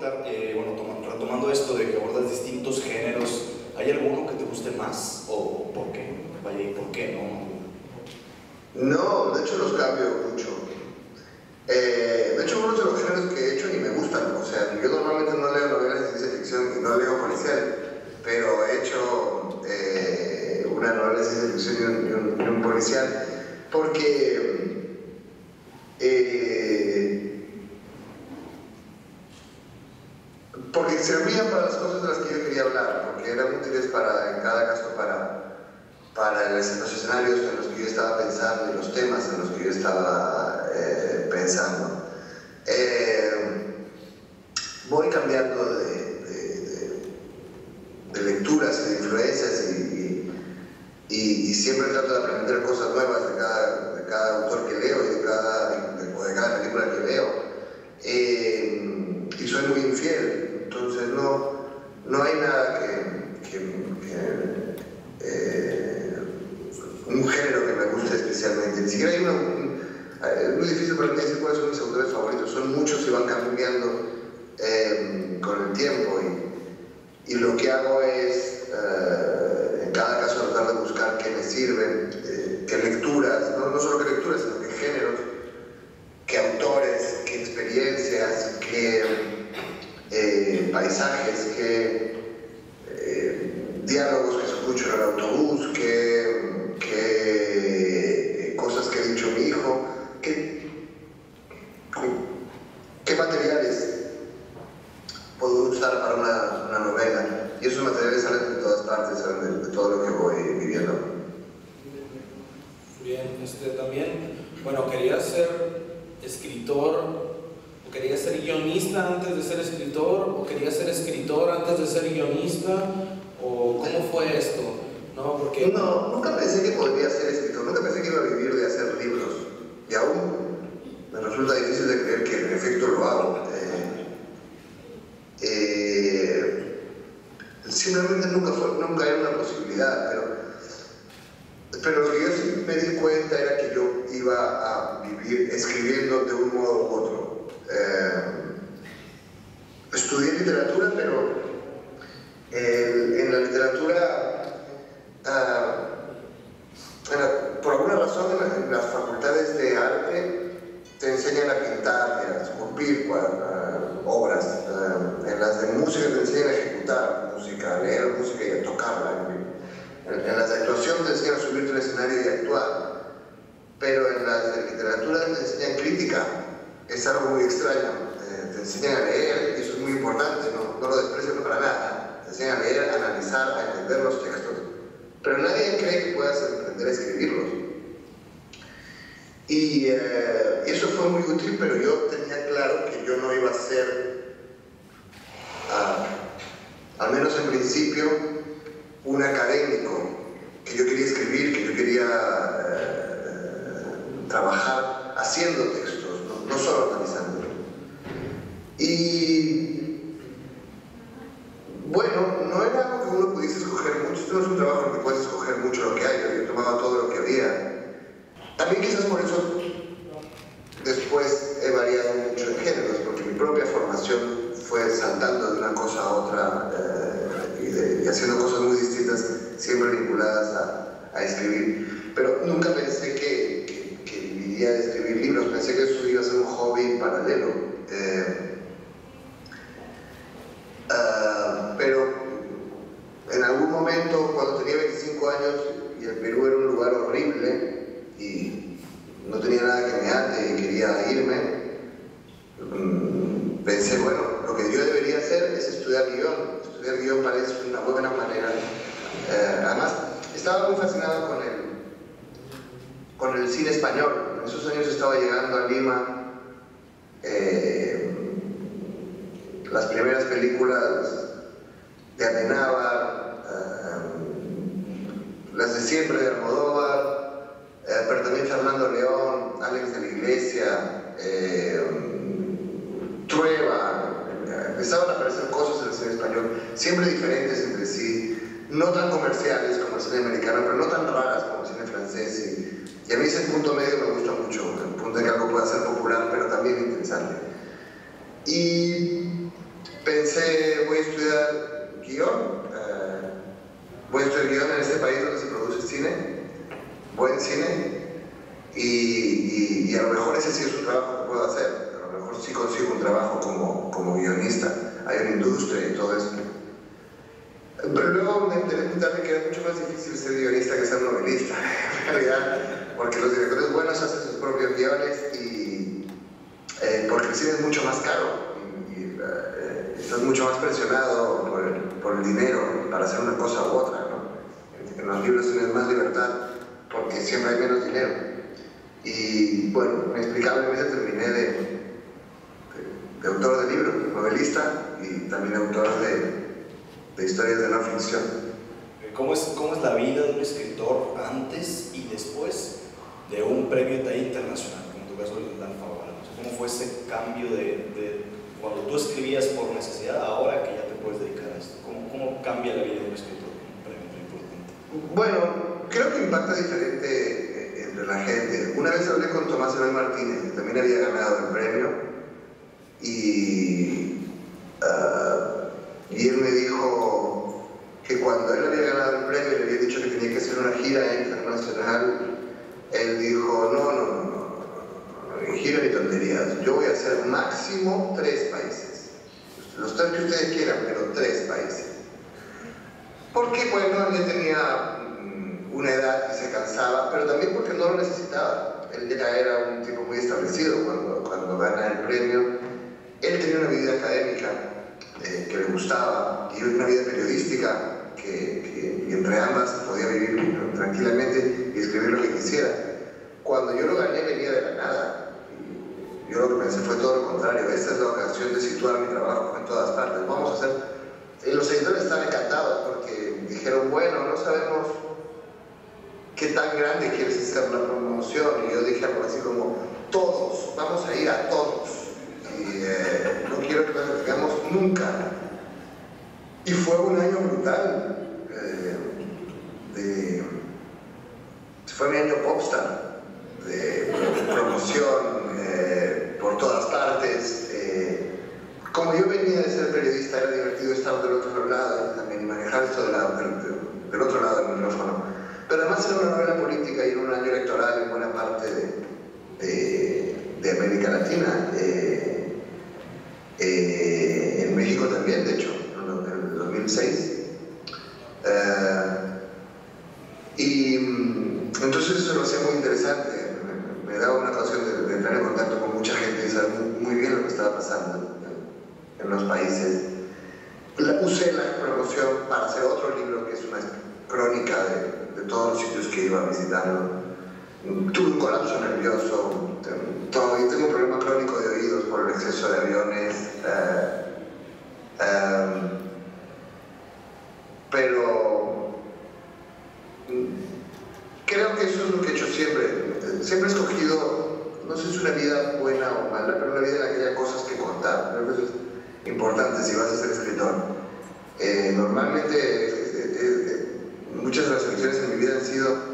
preguntar, bueno, retomando esto de que abordas distintos géneros, ¿hay alguno que te guste más o por qué? Vaya, ¿y por qué no? No, de hecho los cambio mucho. De hecho, muchos de los géneros que he hecho ni me gustan. O sea, yo normalmente no leo novelas de ciencia ficción y no leo policial, pero he hecho una novela de ciencia ficción y un policial porque servían para las cosas de las que yo quería hablar, porque eran útiles en cada caso para los escenarios en los que yo estaba pensando y los temas en los que yo estaba pensando. Voy cambiando de lecturas y de influencias y siempre trato de aprender cosas nuevas de cada autor que leo y de cada película que veo. Y soy muy infiel, entonces no hay nada un género que me guste especialmente. Ni siquiera hay es muy difícil para mí decir cuáles son mis autores favoritos. Son muchos y van cambiando con el tiempo. Y lo que hago es, en cada caso, tratar de buscar qué me sirven, qué lecturas, no solo qué lecturas, sino qué géneros, qué autores, qué experiencias, qué paisajes, qué diálogos que escucho en el autobús, qué cosas que ha dicho mi hijo, qué materiales puedo usar para una novela. Y esos materiales salen de todas partes, salen de todo lo que voy viviendo. Bien, también, bueno, ¿querías ser escritor o querías ser guionista antes de ser escritor o querías ser escritor antes de ser guionista o cómo fue esto? ¿No? Porque... No, nunca pensé que podría ser escritor, nunca pensé que iba a vivir de hacer libros y aún me resulta difícil de creer que en efecto lo hago. Simplemente nunca era una posibilidad, pero lo que yo sí me di cuenta era que yo iba a vivir escribiendo de un modo u otro. Estudié literatura, pero en la literatura, por alguna razón, en las facultades de arte te enseñan a pintar y a esculpir obras. En las de música te enseñan a ejecutar música, a leer música y a tocarla. En las de actuación te enseñan a subirte al escenario y a actuar. Pero en las de literatura te enseñan crítica. Es algo muy extraño. Te enseñan a leer, y eso es muy importante, no lo desprecio para nada. Te enseñan a leer, a analizar, a entender los textos. Pero nadie cree que puedas aprender a escribirlos. Y eso fue muy útil, pero yo tenía claro que yo no iba a ser, al menos en principio, un académico, que yo quería escribir, que yo quería trabajar haciendo textos, no solo analizándolos. Y bueno, no era algo que uno pudiese escoger mucho, esto no es un trabajo en el que puedes escoger mucho lo que hay, yo tomaba todo lo que había. También quizás por eso después he variado mucho en géneros, porque mi propia formación fue saltando de una cosa a otra y haciendo cosas muy distintas, siempre vinculadas a escribir. Pero nunca pensé que viviría de escribir libros, pensé que eso iba a ser un hobby paralelo. Pero en algún momento, cuando tenía 25 años y el Perú era un lugar horrible y no tenía nada que me ate y quería irme, pensé, bueno, lo que yo debería hacer es estudiar guión. Estudiar guión parece una buena manera. Además, estaba muy fascinado con el cine español. En esos años estaba llegando a Lima las primeras películas de Amenábar, las de siempre de Almodóvar, pero también Fernando León, Alex de la Iglesia, Trueba. Empezaban a aparecer cosas en el cine español, siempre diferentes entre sí, no tan comerciales como el cine americano, pero no tan raras como el cine francés. Y a mí ese punto medio me gusta mucho, el punto de que algo pueda ser popular, pero también interesante. Y voy a estudiar guión. Voy a estudiar guión en este país donde se produce cine, buen cine, y a lo mejor ese sí es un trabajo que puedo hacer. A lo mejor sí consigo un trabajo como guionista. Hay una industria y todo eso. Pero luego me enteré muy tarde que era mucho más difícil ser guionista que ser novelista, en realidad, porque los directores buenos hacen sus propios guiones y porque el cine es mucho más caro y estás mucho más presionado por el dinero para hacer una cosa u otra, ¿no? En los libros tienes más libertad porque siempre hay menos dinero. Y bueno, inexplicablemente terminé de autor de libros, novelista y también autor de historias de no ficción. ¿Cómo es la vida de un escritor antes y después de un premio de talla internacional, como en tu caso el Alfaguara? ¿Cómo fue ese cambio de cuando tú escribías por necesidad a ahora que ya te puedes dedicar a esto? ¿Cómo cambia la vida de un escritor con un premio tan importante? Bueno, creo que impacta diferente entre la gente. Una vez hablé con Tomás Eloy Martínez, que también había ganado el premio, y él me dijo que cuando él había ganado el premio y le había dicho que tenía que hacer una gira internacional, él dijo, no, gira ni tonterías, yo voy a hacer máximo 3 países, los 3 que ustedes quieran, pero 3 países. Porque bueno, él ya tenía una edad y se cansaba, pero también porque no lo necesitaba. Él ya era un tipo muy establecido cuando gana el premio. Él tenía una vida académica que le gustaba y una vida periodística y entre ambas podía vivir tranquilamente y escribir lo que quisiera. Cuando yo lo gané venía de la nada. Yo lo que pensé fue todo lo contrario. Esta es la ocasión de situar mi trabajo en todas partes. Vamos a hacer... Los editores estaban encantados porque dijeron, bueno, no sabemos qué tan grande quieres hacer la promoción. Y yo dije algo así como, todos, vamos a ir a todos. Y no quiero que nos tengamos nunca. Y fue un año brutal. Fue mi año popstar, de promoción por todas partes. Como yo venía de ser periodista, era divertido estar del otro lado y también manejar esto del otro lado del micrófono. Pero además era una novela política y era un año electoral en buena parte de América Latina. En México también, de hecho, en el 2006. Y entonces eso lo hacía muy interesante. Me daba una ocasión de entrar en contacto con mucha gente y saber muy bien lo que estaba pasando en los países. Usé la promoción para hacer otro libro que es una crónica de todos los sitios que iba visitando. Tuve un colapso nervioso, y tengo un problema crónico de oídos por el exceso de aviones, pero creo que eso es lo que he hecho siempre. Siempre he escogido, no sé si es una vida buena o mala, pero una vida en la que haya cosas que contar. Creo que eso es importante si vas a ser escritor. Normalmente muchas de las elecciones en mi vida han sido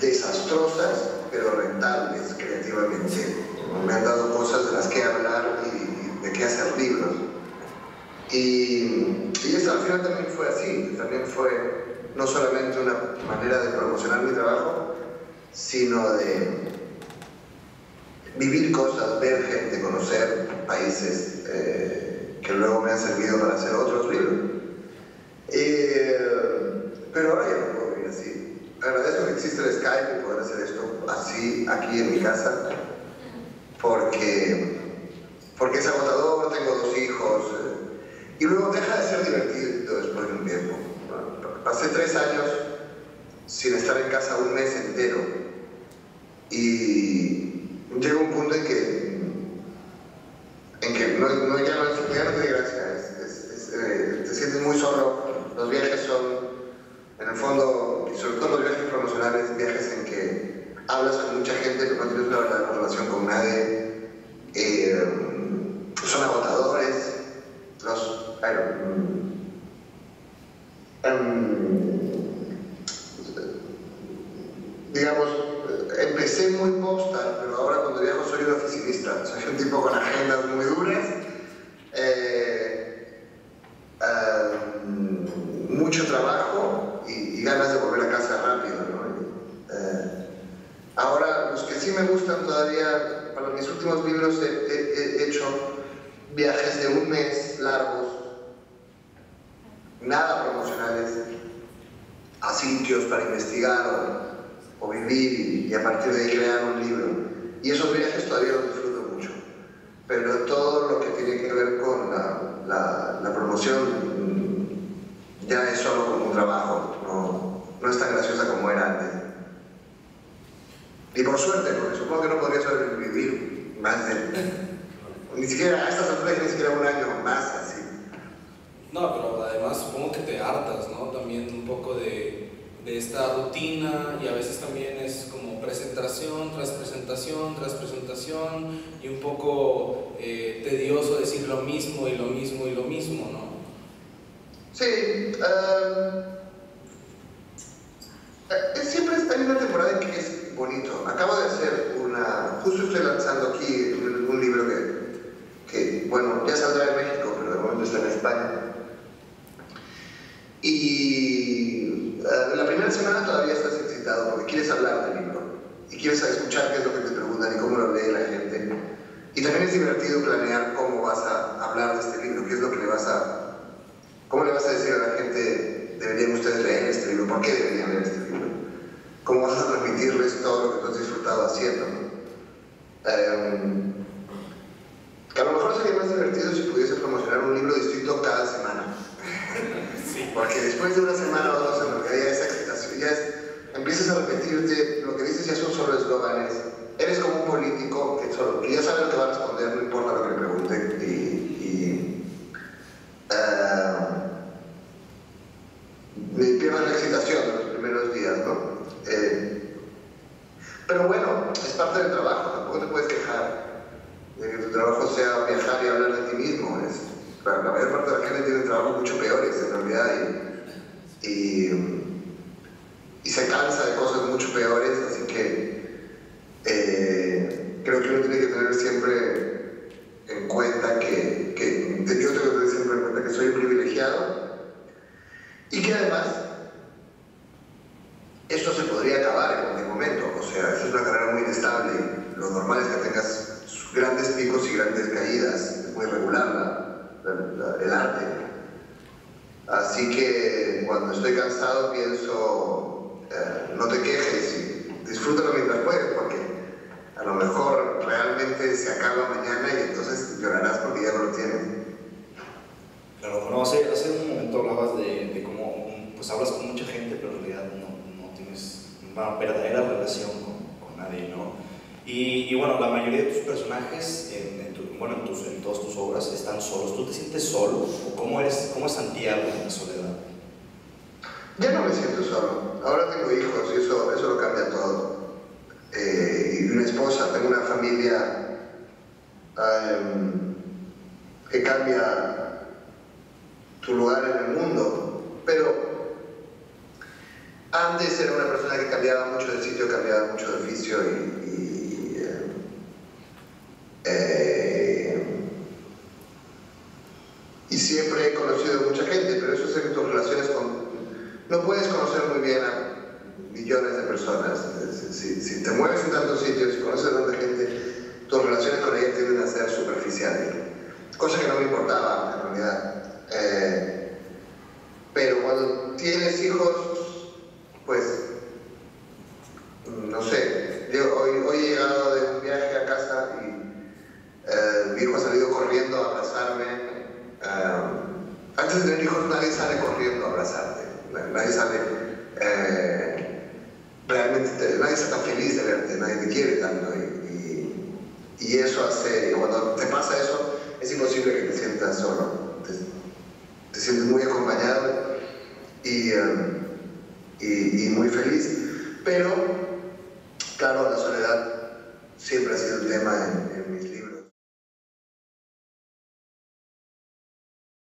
desastrosas, pero rentables creativamente. Me han dado cosas de las que hablar y de qué hacer libros. Y eso al final también fue así. También fue no solamente una manera de promocionar mi trabajo, sino de vivir cosas, ver gente, conocer países que luego me han servido para hacer otros libros. Pero ahora ya no puedo vivir así. Agradezco que existe el Skype y poder hacer esto así aquí en mi casa, porque es agotador, tengo 2 hijos, y luego deja de ser divertido después de un tiempo. Pasé 3 años sin estar en casa un mes entero, y llega un punto en que ya no tiene gracia, te sientes muy solo. Los viajes son, en el fondo, y sobre todo los viajes promocionales, viajes en que hablas con mucha gente pero no tienes una verdadera relación con nadie, son agotadores. Digamos, empecé muy popstar, pero ahora cuando viajo soy un oficinista, soy un tipo con agendas muy duras. viajes de un mes largos, nada promocionales, a sitios para investigar o vivir y a partir de ahí crear un libro. Y esos viajes todavía los disfruto mucho. Pero todo lo que tiene que ver con la promoción ya es solo como un trabajo, no es tan graciosa como era antes. Y por suerte, porque supongo que no podría sobrevivir más de... Ni siquiera a estas alturas, ni siquiera un año más así. No, pero además supongo que te hartas, ¿no? También un poco de esta rutina, y a veces también es como presentación tras presentación tras presentación, y un poco tedioso decir lo mismo y lo mismo y lo mismo, ¿no? Sí, siempre hay una temporada en que es bonito. Acabo de hacer justo estoy lanzando aquí un libro que bueno, ya saldrá en México, pero de momento está en España. Y la primera semana todavía estás excitado porque quieres hablar del libro y quieres escuchar qué es lo que te preguntan y cómo lo lee la gente. Y también es divertido planear cómo vas a hablar de este libro, qué es lo que cómo le vas a decir a la gente, deberían ustedes leer este libro, por qué deberían leer este libro, cómo vas a transmitirles todo lo que tú has disfrutado haciendo, ¿no? Que a lo mejor sería más divertido si pudiese promocionar un libro distinto cada semana. Sí. Porque después de una semana o dos en lo que haya esa excitación, empiezas a repetirte, lo que dices ya son solo eslóganes. Eres como un político que ya sabe lo que va a responder, no importa lo que le pregunten. Me pierdo la excitación de los primeros días, ¿no? Pero bueno, es parte del trabajo, tampoco te puedes quejar de que tu trabajo sea viajar y hablar de ti mismo. La mayor parte de la gente tiene trabajos mucho peores en realidad y se cansa de cosas mucho peores, así que creo que uno tiene que tener siempre en cuenta que yo tengo que tener siempre en cuenta que soy privilegiado y que además esto se podría acabar en cualquier momento. O sea, es una carrera muy inestable. Lo normal es que tengas grandes picos y grandes caídas. Es muy regular el arte. Así que cuando estoy cansado pienso, no te quejes y disfrútalo mientras puedes, porque a lo mejor realmente se acaba mañana y entonces llorarás porque ya no lo tienes. Claro, bueno, hace un momento hablabas de cómo pues hablas con mucha gente, pero en realidad no tienes una verdadera relación con nadie, ¿no? Y bueno, la mayoría de tus personajes en todas tus obras están solos. ¿Tú te sientes solo? ¿O cómo es Santiago en la soledad? Ya no me siento solo. Ahora tengo hijos y eso lo cambia todo. Y una esposa, tengo una familia que cambia tu lugar en el mundo. Pero antes era una persona que cambiaba mucho de sitio, cambiaba mucho de oficio y siempre he conocido mucha gente, pero eso es en tus relaciones no puedes conocer muy bien a millones de personas. Si te mueves en tantos sitios y conoces a tanta gente, tus relaciones con ella tienden a ser superficiales, cosa que no me importaba en realidad. Pero cuando tienes hijos, pues no sé, yo hoy he llegado de un viaje a casa y mi hijo ha salido corriendo a abrazarme. Antes de tener hijos nadie sale corriendo a abrazarte, nadie sale realmente, nadie está tan feliz de verte, nadie te quiere tanto y eso hace, cuando te pasa eso es imposible que te sientas solo, te sientes muy acompañado y muy feliz, pero claro, la soledad siempre ha sido un tema en mis libros.